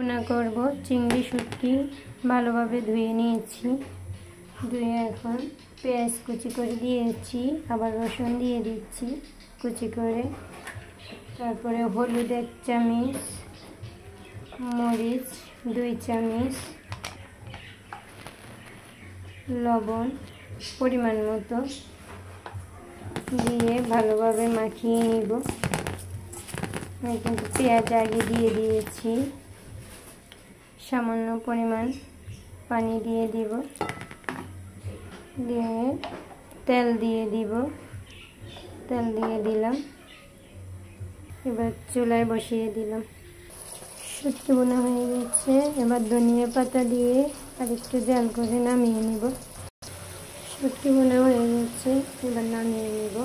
ভুনা করব চিংড়ি শুটকি ভালোভাবে ধুয়ে নিয়েছি। ধুয়ে এখন পেঁয়াজ কুচি করে দিয়েছি, আবার রসুন দিয়ে দিচ্ছি কুচি করে। তারপরে হলুদ 1 চামচ, মরিচ 2 চামচ, লবণ পরিমাণ মতো দিয়ে ভালোভাবে মাখিয়ে নিব। আমি কিন্তু পেঁয়াজ আগে দিয়ে দিয়েছি। সামান্য পরিমাণ পানি দিয়ে দিব, দিয়ে তেল দিয়ে দিব। তেল দিয়ে দিলাম, এবার চুলায় বসিয়ে দিলাম। শুটকি ভুনা হয়ে গেছে। এবার ধনিয়া পাতা দিয়ে আর একটু জাল করে নামিয়ে নিব। শুটকি ভুনা হয়ে গেছে, এবার নামিয়ে নিব।